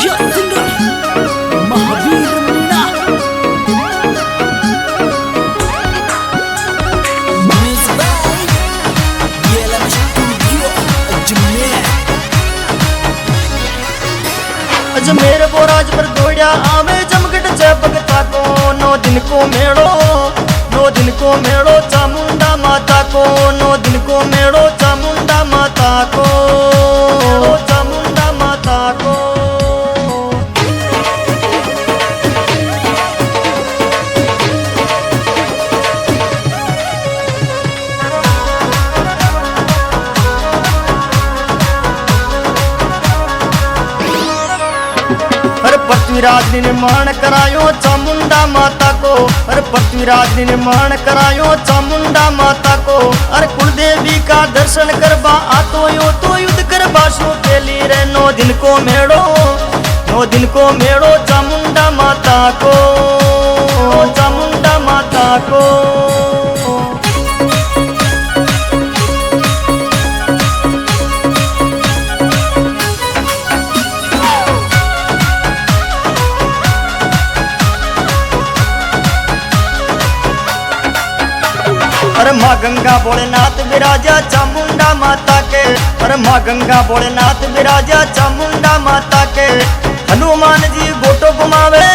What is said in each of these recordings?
मुख्य singer Mahavir Meena. Music by येला studio Ajmer Boraj पर दौड़िया आवे जमगढ़ जय भगता को। 9 दिन को मेड़ो 9 दिन को मेड़ो चामुंडा माता को। 9 दिन को मेड़ो चामुंडा माता को। चामुंडा माता को। पृथ्वीराज ने निर्माण करायो चामुंडा माता को। अरे पृथ्वीराज ने निर्माण करायो चामुंडा माता को। अरे कुलदेवी का दर्शन करवा आतो यो तो युद्ध करवा शो के लिए 9 दिन को मेड़ो 9 दिन को मेड़ो चामुंडा माता को। चामुंडा माता को। अरे माँ गंगा भोलेनाथ विराजा चामुंडा माता के। अरे माँ गंगा भोलेनाथ विराजा चामुंडा माता के। हनुमान जी गोटो घुमावे।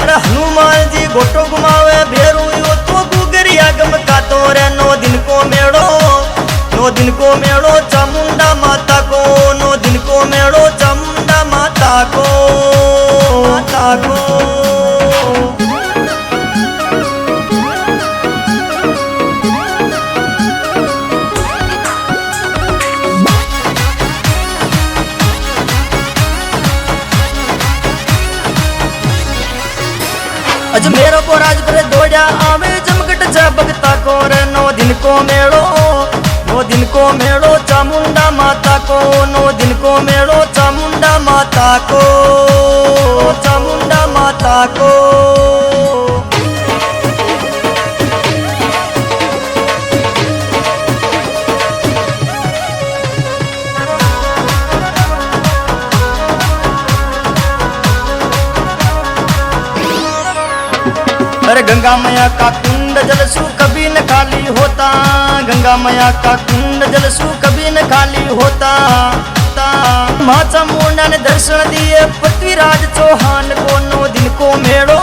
अरे हनुमान जी गोटो घुमावे भेरू यो तो गुगरिया गम का तोरे 9 दिन को मेड़ो 9 दिन को मेड़ो चामुंडा माता को। 9 दिन को मेड़ो चामुंडा माता को। माता को। अजमेर को राज पर दौड़िया आवे जमगढ़ जय भगता को। 9 दिन को मेड़ो 9 दिन को मेड़ो चामुंडा माता को। 9 दिन को मेड़ो चामुंडा माता को। चामुंडा माता को। अरे गंगा मैया का कुंड जलसु कभी न खाली होता। गंगा मैया का कुंड जलसु कभी न खाली होता। माँ चामुंडा ने दर्शन दिए पृथ्वीराज चौहान को। 9 दिन को मेड़ो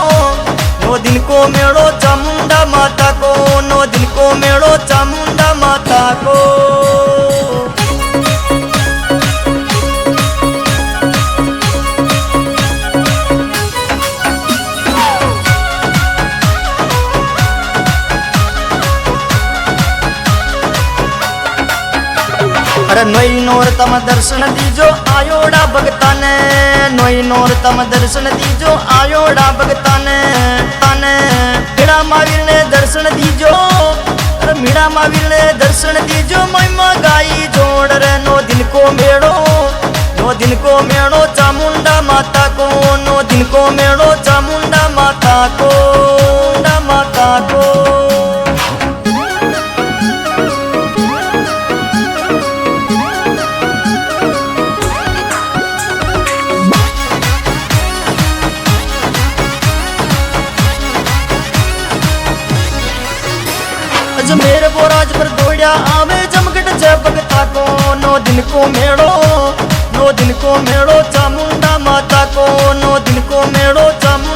9 दिन को मेड़ो चामुंडा माता को। 9 दिन को मेड़ो चामुंडा माता को। अरे नोई नोर तम दर्शन दीजो आयोड़ा भगता ने। नोई नोर तम दर्शन दीजो आयोड़ा भगता ने। मीणा महावीर ने दर्शन दीजो। अरे मीणा महावीर ने दर्शन दीजो महिमा गाई जोड़ रे 9 दिन को मेड़ो 9 दिन को मेड़ो चामुंडा माता को। 9 दिन को मेड़ो चामुंडा माता को। माता को। अजमेर बोराज पर दौड़िया आवे जमगढ़ जय भगता को। 9 दिन को मेड़ो 9 दिन को मेड़ो चामुंडा माता को। 9 दिन को मेड़ो चामुंडा